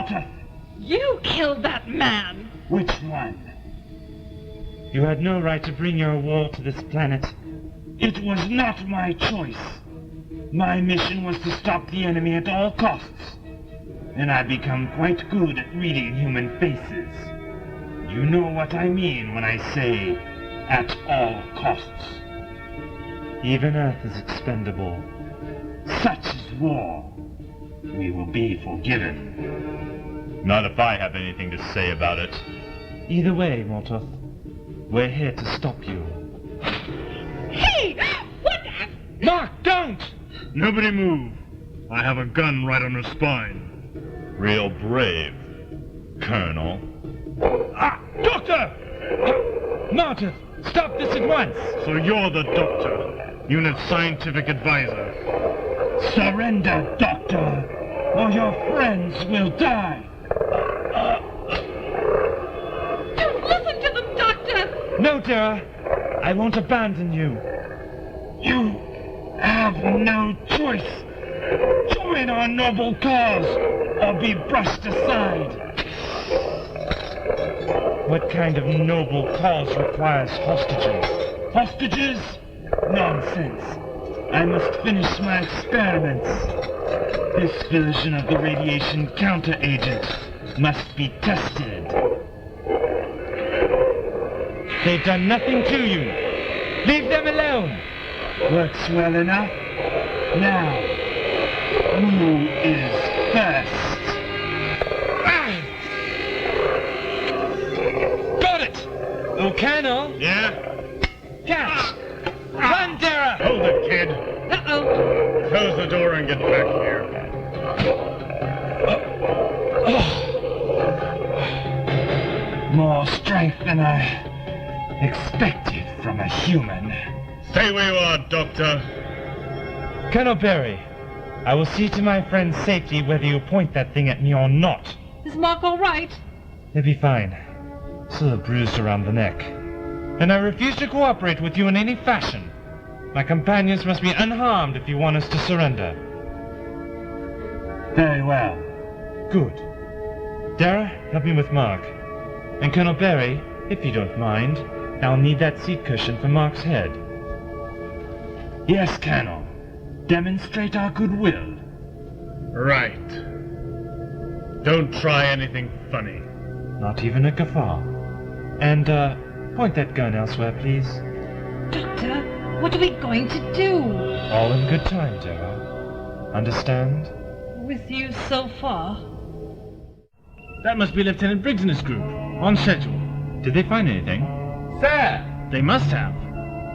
Motuth! You killed that man! Which one? You had no right to bring your war to this planet. It was not my choice. My mission was to stop the enemy at all costs. And I've become quite good at reading human faces. You know what I mean when I say, at all costs. Even Earth is expendable. Such is war. We will be forgiven. Not if I have anything to say about it. Either way, Motuth, we're here to stop you. Hey! What? Mark, don't! Nobody move. I have a gun right on her spine. Real brave, Colonel. Doctor! Motuth, stop this at once! So you're the doctor, unit scientific advisor. Surrender, Doctor, or your friends will die. Don't listen to them, Doctor! No, Dara. I won't abandon you. You have no choice. Join our noble cause, or be brushed aside. What kind of noble cause requires hostages? Hostages? Nonsense. I must finish my experiments. This version of the radiation counter-agent must be tested. They've done nothing to you. Leave them alone. Works well enough. Now, who is first? Got it! Oh, Colonel! Yeah? Catch! Run, Dara! Hold it, kid. Uh-oh. Close the door and get back here. More strength than I expected from a human. Stay where you are, Doctor. Colonel Barry, I will see to my friend's safety whether you point that thing at me or not. Is Mark all right? He'll be fine. Still bruised around the neck. And I refuse to cooperate with you in any fashion. My companions must be unharmed if you want us to surrender. Very well. Good. Dara, help me with Mark. And Colonel Barry, if you don't mind, I'll need that seat cushion for Mark's head. Yes, Colonel. Demonstrate our goodwill. Right. Don't try anything funny. Not even a guffaw. And, point that gun elsewhere, please. Doctor, what are we going to do? All in good time, Dara. Understand? With you so far? That must be Lieutenant Briggs and his group. On schedule. Did they find anything? Sir! They must have.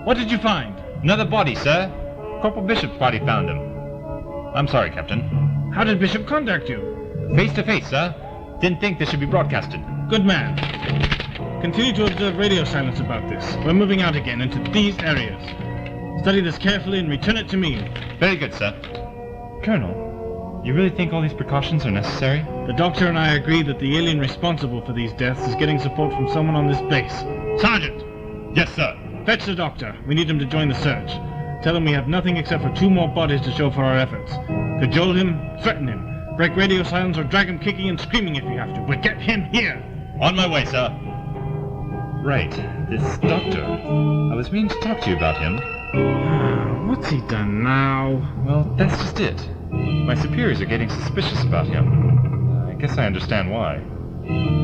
What did you find? Another body, sir. Corporal Bishop's body found him. I'm sorry, Captain. How did Bishop contact you? Face to face, sir. Didn't think this should be broadcasted. Good man. Continue to observe radio silence about this. We're moving out again into these areas. Study this carefully and return it to me. Very good, sir. Colonel, you really think all these precautions are necessary? The doctor and I agree that the alien responsible for these deaths is getting support from someone on this base. Sergeant! Yes, sir. Fetch the doctor. We need him to join the search. Tell him we have nothing except for 2 more bodies to show for our efforts. Cajole him, threaten him, break radio silence or drag him kicking and screaming if you have to. But get him here! On my way, sir. Right, this doctor. I was meaning to talk to you about him. What's he done now? Well, that's just it. My superiors are getting suspicious about him. I guess I understand why.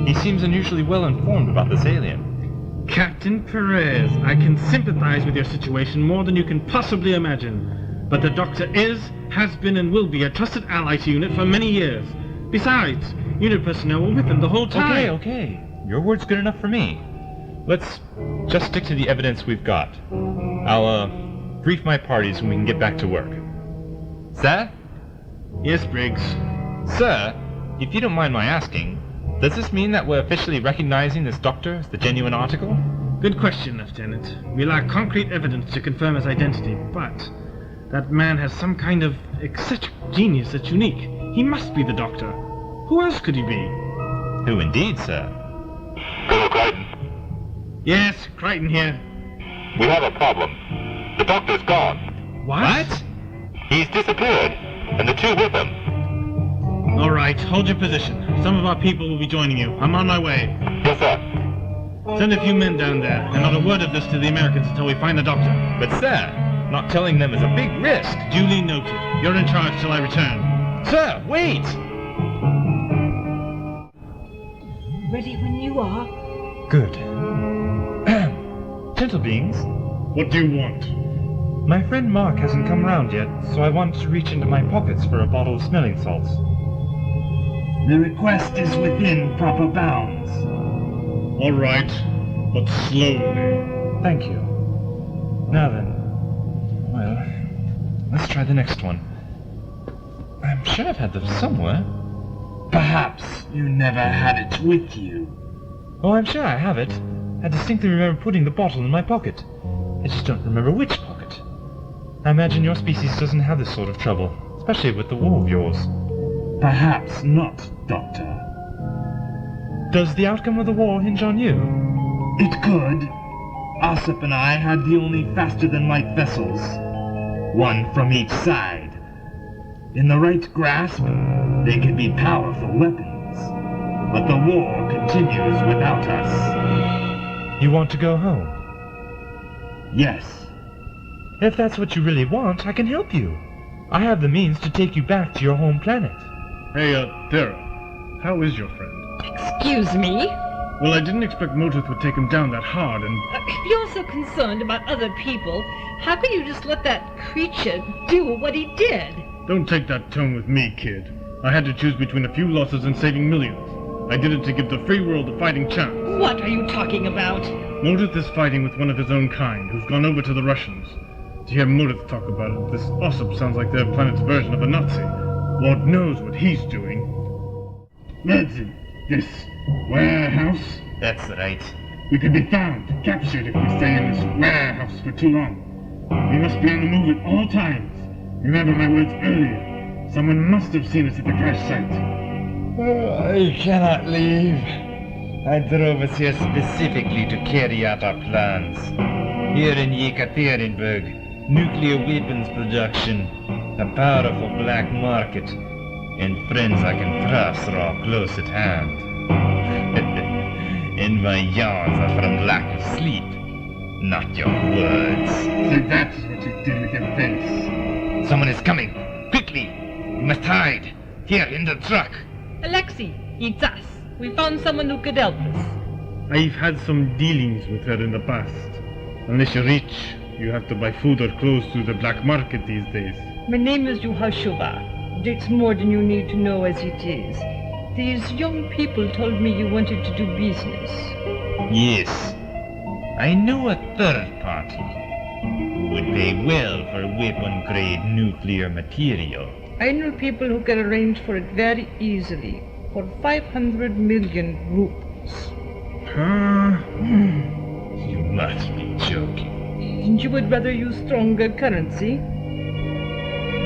He seems unusually well informed about this alien. Captain Perez, I can sympathize with your situation more than you can possibly imagine. But the doctor is, has been, and will be a trusted ally to UNIT for many years. Besides, UNIT personnel were with him the whole time. Okay. Your word's good enough for me. Let's just stick to the evidence we've got. I'll, brief my parties when we can get back to work. Sir? Yes, Briggs. Sir, if you don't mind my asking, does this mean that we're officially recognizing this doctor as the genuine article? Good question, Lieutenant. We lack concrete evidence to confirm his identity, but that man has some kind of eccentric genius that's unique. He must be the doctor. Who else could he be? Who indeed, sir? Colonel Crichton, Yes, Crichton here. we have a problem. The doctor's gone. What? He's disappeared, and the 2 with him. All right, hold your position. Some of our people will be joining you. I'm on my way. Yes, sir. Send a few men down there, and not a word of this to the Americans until we find the doctor. But sir, not telling them is a big risk. Duly noted. You're in charge till I return. Sir, wait! Ready when you are. Good. Gentle beings, What do you want? my friend Mark hasn't come round yet, so I want to reach into my pockets for a bottle of smelling salts. The request is within proper bounds. All right, but slowly. Thank you. Now then, well, let's try the next one. I'm sure I've had them somewhere. Perhaps you never had it with you. Oh, I'm sure I have it. I distinctly remember putting the bottle in my pocket. I just don't remember which pocket. I imagine your species doesn't have this sort of trouble, especially with the war of yours. Perhaps not, Doctor. Does the outcome of the war hinge on you? It could. Ossup and I had the only faster-than-light vessels. One from each side. In the right grasp, they could be powerful weapons. But the war continues without us. You want to go home? Yes. If that's what you really want, I can help you. I have the means to take you back to your home planet. Hey, Thera, how is your friend? Excuse me? Well, I didn't expect Motuth would take him down that hard, and... If you're so concerned about other people, how can you just let that creature do what he did? Don't take that tone with me, kid. I had to choose between a few losses and saving millions. I did it to give the free world a fighting chance. What are you talking about? Motuth is fighting with one of his own kind, who's gone over to the Russians. To hear Motuth talk about it, this Ossup sounds like their planet's version of a Nazi. Lord knows what he's doing. Medina, this warehouse? That's right. We could be found, captured if we stay in this warehouse for too long. We must be on the move at all times. Remember my words earlier. Someone must have seen us at the crash site. I cannot leave. I drove us here specifically to carry out our plans. Here in Yekaterinburg, nuclear weapons production, a powerful black market, and friends I can trust are all close at hand. And my yawns are from lack of sleep, not your words. So that's what you did with your face. Someone is coming! Quickly! We must hide! Here, in the truck! Alexei, it's us. We found someone who could help us. I've had some dealings with her in the past. Unless you're rich, you have to buy food or clothes through the black market these days. My name is Yuhashova. It's more than you need to know as it is. These young people told me you wanted to do business. Yes. I know a third party who would pay well for weapon-grade nuclear material. I know people who can arrange for it very easily, for 500 million rupees. You must be joking. And you would rather use stronger currency?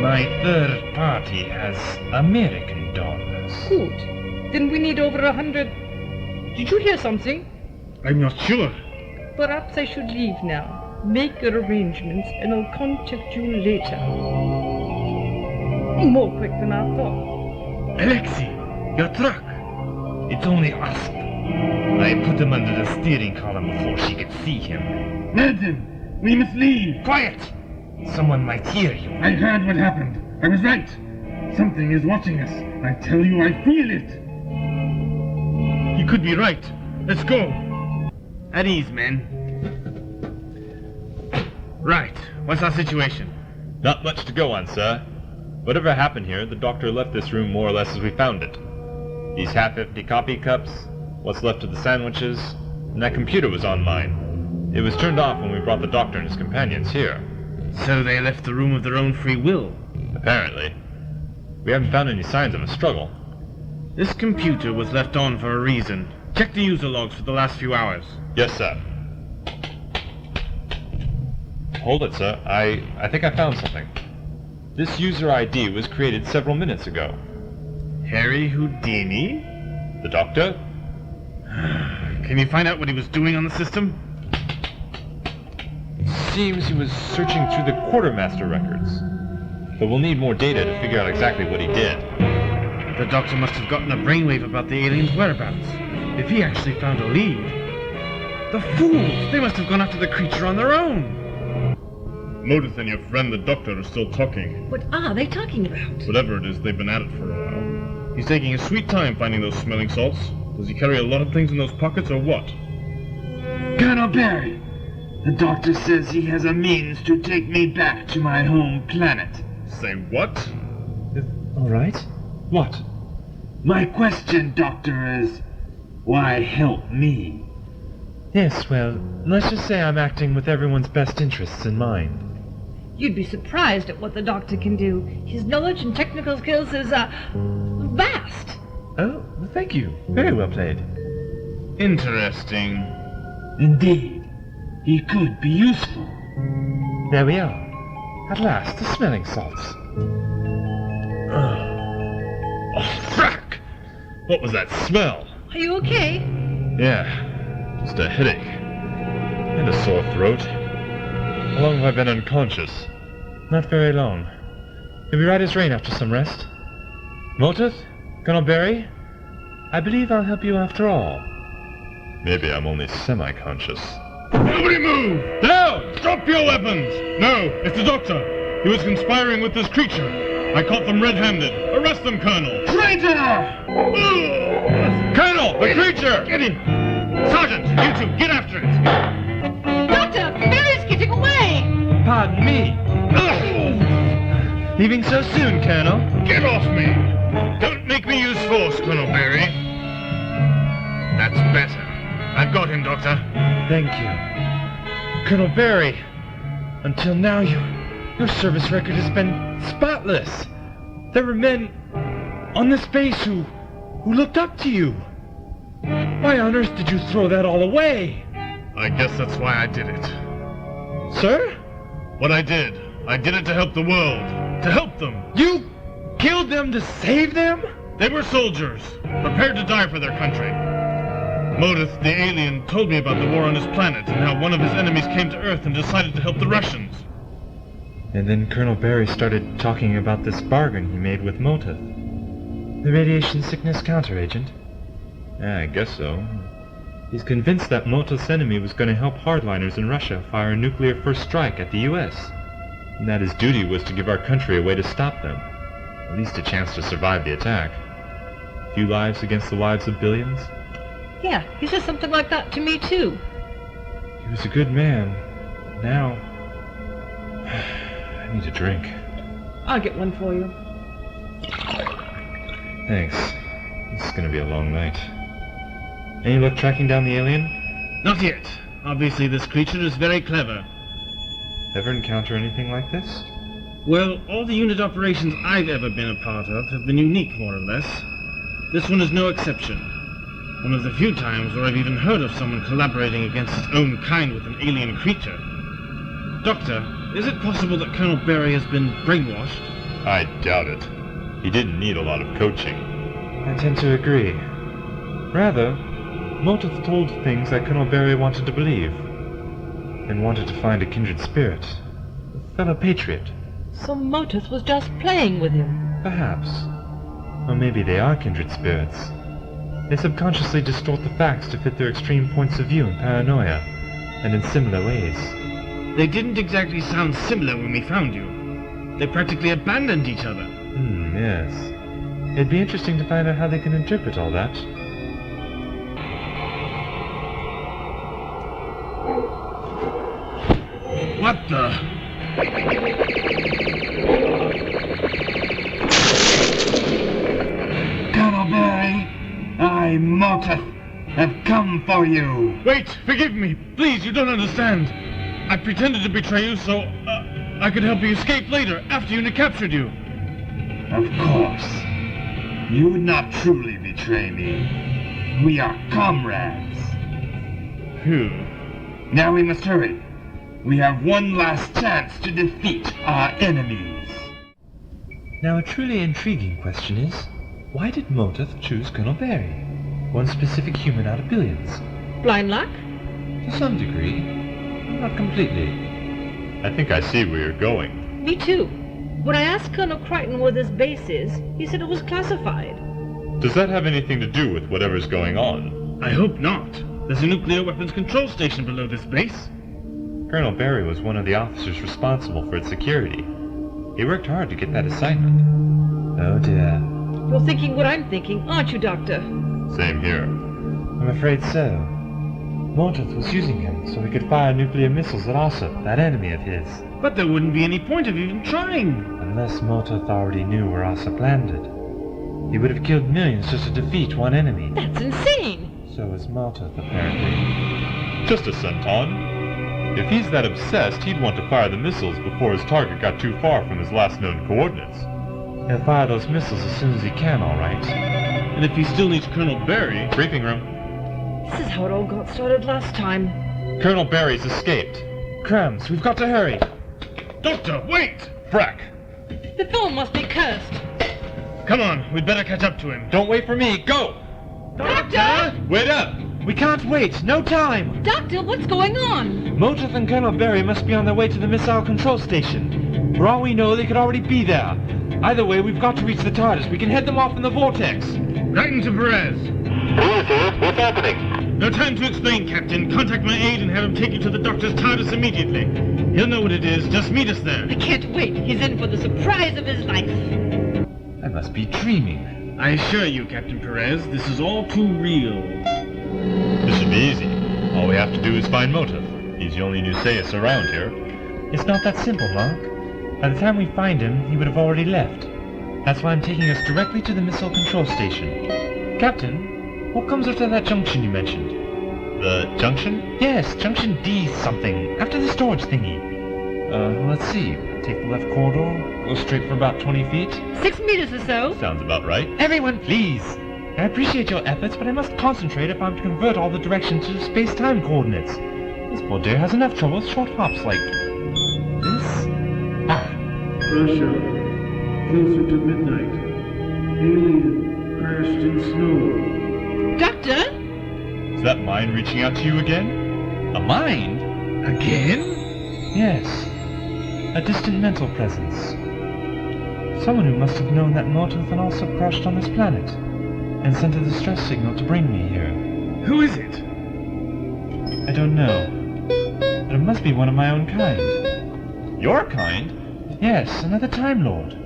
My third party has American dollars. Good. Then we need over 100... Did you hear something? I'm not sure. Perhaps I should leave now. Make your arrangements and I'll contact you later. More quick than I thought. Alexei, your truck. It's only Ossup. I put him under the steering column before she could see him. Medina, we must leave. Quiet! Someone might hear you. I heard what happened. I was right. Something is watching us. I tell you, I feel it. You could be right. Let's go. At ease, men. Right, what's our situation? Not much to go on, sir. Whatever happened here, the doctor left this room more or less as we found it. These half-empty coffee cups, what's left of the sandwiches, and that computer was on mine. It was turned off when we brought the doctor and his companions here. So they left the room of their own free will. Apparently. We haven't found any signs of a struggle. This computer was left on for a reason. Check the user logs for the last few hours. Yes, sir. Hold it, sir. I think I found something. This user ID was created several minutes ago. Harry Houdini? The doctor? Can you find out what he was doing on the system? Seems he was searching through the quartermaster records. But we'll need more data to figure out exactly what he did. The doctor must have gotten a brainwave about the aliens' whereabouts. If he actually found a lead. The fools! They must have gone after the creature on their own! Motuth and your friend the doctor are still talking. What are they talking about? Whatever it is, they've been at it for a while. He's taking his sweet time finding those smelling salts. Does he carry a lot of things in those pockets or what? Colonel Barry, the doctor says he has a means to take me back to my home planet. Say what? All right. What? My question, Doctor, is why help me? Yes, well, let's just say I'm acting with everyone's best interests in mind. You'd be surprised at what the doctor can do. His knowledge and technical skills is, vast. Oh, well, thank you. Very well played. Interesting. Indeed, he could be useful. There we are. At last, the smelling salts. Oh, frack! What was that smell? Are you okay? Yeah, just a headache. And a sore throat. How long have I been unconscious? Not very long. You'll be right as rain after some rest. Motuth? Colonel Barry? I believe I'll help you after all. Maybe I'm only semi-conscious. Nobody move! Down! Drop your weapons! No, it's the doctor. He was conspiring with this creature. I caught them red-handed. Arrest them, Colonel! Traitor! Colonel, the creature! Get him! Sergeant, you two, get after it! Doctor, Barry's getting away! Pardon me. Leaving so soon, Colonel? Get off me! Don't make me use force, Colonel Barry. That's better. I've got him, Doctor. Thank you. Colonel Barry, until now your service record has been spotless. There were men on this base who looked up to you. Why on earth did you throw that all away? I guess that's why I did it. Sir? What I did it to help the world. To help them. You killed them to save them? They were soldiers, prepared to die for their country. Motuth, the alien, told me about the war on his planet and how one of his enemies came to Earth and decided to help the Russians. And then Colonel Barry started talking about this bargain he made with Motuth. The radiation sickness counteragent. Yeah, I guess so. He's convinced that Motuth's enemy was going to help hardliners in Russia fire a nuclear first strike at the U.S. And that his duty was to give our country a way to stop them. At least a chance to survive the attack. A few lives against the lives of billions. Yeah, he says something like that to me, too. He was a good man. Now, I need a drink. I'll get one for you. Thanks. This is going to be a long night. Any luck tracking down the alien? Not yet. Obviously this creature is very clever. Ever encounter anything like this? Well, all the unit operations I've ever been a part of have been unique, more or less. This one is no exception. One of the few times where I've even heard of someone collaborating against its own kind with an alien creature. Doctor, is it possible that Colonel Barry has been brainwashed? I doubt it. He didn't need a lot of coaching. I tend to agree. Rather, Motuth told things that Colonel Barry wanted to believe, and wanted to find a kindred spirit, a fellow patriot. So Motuth was just playing with him. Perhaps. Or maybe they are kindred spirits. They subconsciously distort the facts to fit their extreme points of view and paranoia, and in similar ways. They didn't exactly sound similar when we found you. They practically abandoned each other. Yes. It'd be interesting to find out how they can interpret all that. What the? Colonel Barry, I, Motuth, have come for you. Wait, forgive me. Please, you don't understand. I pretended to betray you so I could help you escape later, after unit captured you. Of course. You would not truly betray me. We are comrades. Phew. Now we must hurry. We have one last chance to defeat our enemies. Now a truly intriguing question is, why did Motuth choose Colonel Barry? One specific human out of billions. Blind luck? To some degree. Not completely. I think I see where you're going. Me too. When I asked Colonel Crichton where this base is, he said it was classified. Does that have anything to do with whatever's going on? I hope not. There's a nuclear weapons control station below this base. Colonel Barry was one of the officers responsible for its security. He worked hard to get that assignment. Oh dear. You're thinking what I'm thinking, aren't you, Doctor? Same here. I'm afraid so. Motuth was using him so he could fire nuclear missiles at Ossup, that enemy of his. But there wouldn't be any point of even trying. Unless Motuth already knew where Ossup landed. He would have killed millions just to defeat one enemy. That's insane! So is Motuth, apparently. Just a centon. If he's that obsessed, he'd want to fire the missiles before his target got too far from his last known coordinates. He'll fire those missiles as soon as he can, all right. And if he still needs Colonel Barry... Briefing room. This is how it all got started last time. Colonel Barry's escaped. Crumbs, we've got to hurry. Doctor, wait! Frack! The phone must be cursed. Come on, we'd better catch up to him. Don't wait for me, go! Doctor! Wait up! We can't wait, no time! Doctor, what's going on? Motuth and Colonel Barry must be on their way to the missile control station. For all we know, they could already be there. Either way, we've got to reach the TARDIS. We can head them off in the vortex. Crichton to Perez. Perez here. What's happening? No time to explain, Captain. Contact my aide and have him take you to the Doctor's TARDIS immediately. He'll know what it is. Just meet us there. I can't wait. He's in for the surprise of his life. I must be dreaming. I assure you, Captain Perez, this is all too real. This should be easy. All we have to do is find Motuth. He's the only Nuseus around here. It's not that simple, Mark. By the time we find him, he would have already left. That's why I'm taking us directly to the missile control station. Captain, what comes after that junction you mentioned? The junction? Yes, junction D something, after the storage thingy. Let's see. Take the left corridor, go straight for about 20 feet. 6 meters or so. Sounds about right. Everyone, please! I appreciate your efforts, but I must concentrate if I'm to convert all the directions to space-time coordinates. This poor dear has enough trouble with short hops like this. Russia, closer to midnight. Alien crashed in snow. Doctor? Is that mine reaching out to you again? A mind? Again? Yes. A distant mental presence. Someone who must have known that Motuth and Ossup crashed on this planet, and sent a distress signal to bring me here. Who is it? I don't know. But it must be one of my own kind. Your kind? Yes, another Time Lord.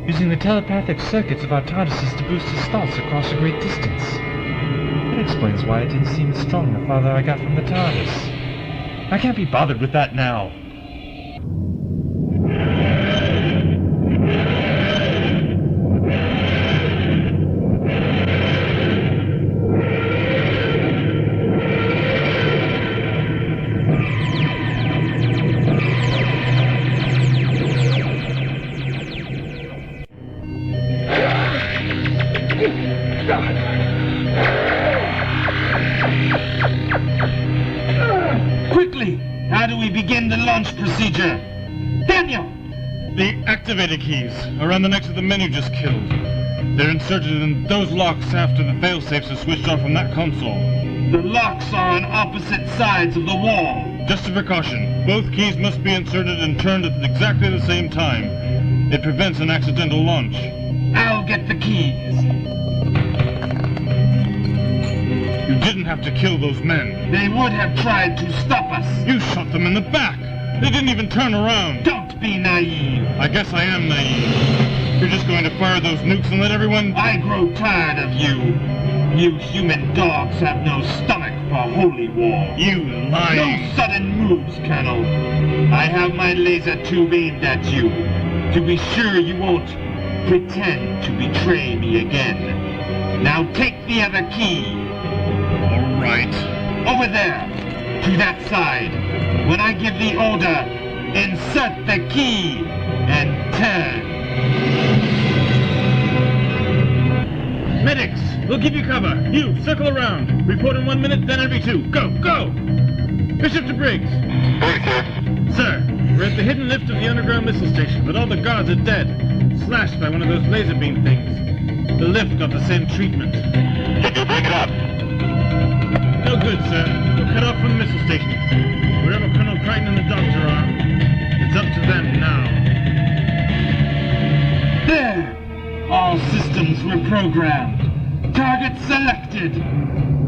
Using the telepathic circuits of our TARDISes to boost his thoughts across a great distance. That explains why it didn't seem as strong the farther I got from the TARDIS. I can't be bothered with that now. Quickly! How do we begin the launch procedure? Daniel! The activator keys are on the necks of the men you just killed. They're inserted in those locks after the failsafes are switched off from that console. The locks are on opposite sides of the wall. Just a precaution, both keys must be inserted and turned at exactly the same time. It prevents an accidental launch. I'll get the keys. You didn't have to kill those men. They would have tried to stop us. You shot them in the back. They didn't even turn around. Don't be naive. I guess I am naive. You're just going to fire those nukes and let everyone... I grow tired of you. You human dogs have no stomach for holy war. You lying. No sudden moves, Colonel. I have my laser tube aimed at you, to be sure you won't pretend to betray me again. Now take the other key. All right. Over there, to that side. When I give the order, insert the key and turn. Medics, we'll give you cover. You, circle around. Report in 1 minute, then every 2. Go, go! Bishop to Briggs. Briggs here. Sir, we're at the hidden lift of the underground missile station, but all the guards are dead. Slashed by one of those laser beam things. The lift got the same treatment. Can you break it up? No good, sir. We're cut off from the missile station. Wherever Colonel Crichton and the Doctor are, it's up to them now. There! All systems were programmed. Target selected.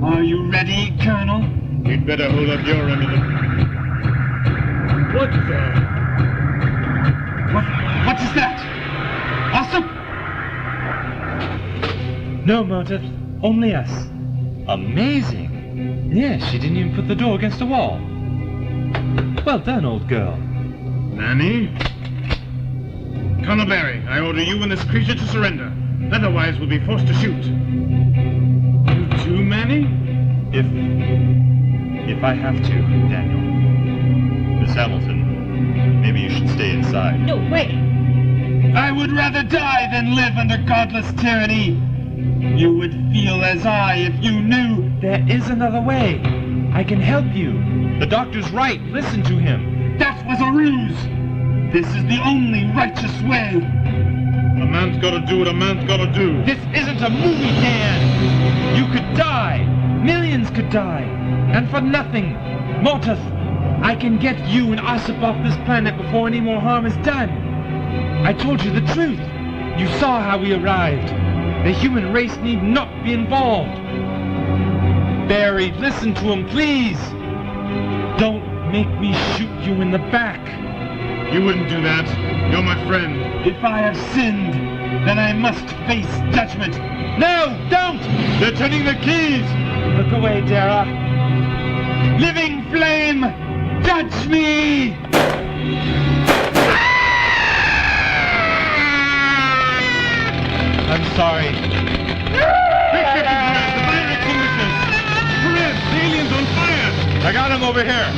Are you ready, Colonel? You'd better hold up your end of the... What the... What is that? Ossup? No, Motuth. Only us. Amazing. Yes, she didn't even put the door against a wall. Well done, old girl. Nanny? Colonel Barry, I order you and this creature to surrender. Otherwise, we'll be forced to shoot. You too, Manny? If I have to, Daniel. Miss Hamilton, maybe you should stay inside. No, wait. I would rather die than live under godless tyranny. You would feel as I if you knew. There is another way. I can help you. The doctor's right. Listen to him. That was a ruse. This is the only righteous way. A man's gotta do what a man's gotta do. This isn't a movie, Dan. You could die. Millions could die. And for nothing. Motuth, I can get you and Ossup off this planet before any more harm is done. I told you the truth. You saw how we arrived. The human race need not be involved. Barry, listen to him, please. Don't make me shoot you in the back. You wouldn't do that. You're my friend. If I have sinned, then I must face judgment. No, don't! They're turning the keys! Look away, Dara. Living flame, judge me! I'm sorry. Quick, Perez, the fire extinguishers! Perez, the alien's on fire! I got him over here!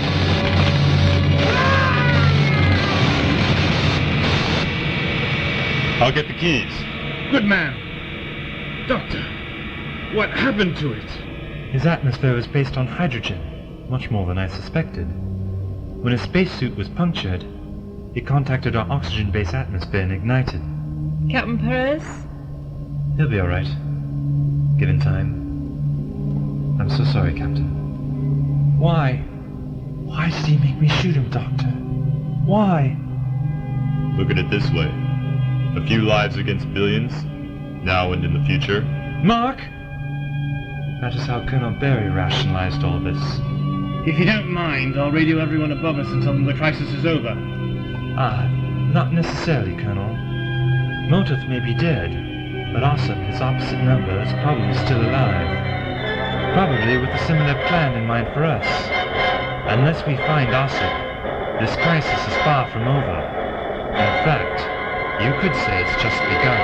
I'll get the keys. Good man. Doctor, what happened to it? His atmosphere was based on hydrogen, much more than I suspected. When his spacesuit was punctured, it contacted our oxygen-based atmosphere and ignited. Captain Perez? He'll be all right, given time. I'm so sorry, Captain. Why? Why did he make me shoot him, Doctor? Why? Look at it this way. A few lives against billions, now and in the future. Mark? That is how Colonel Barry rationalized all this. If you don't mind, I'll radio everyone above us and tell them the crisis is over. Not necessarily, Colonel. Motuth may be dead, but Ossup, his opposite number, is probably still alive. Probably with a similar plan in mind for us. Unless we find Ossup, this crisis is far from over. In fact, you could say it's just begun.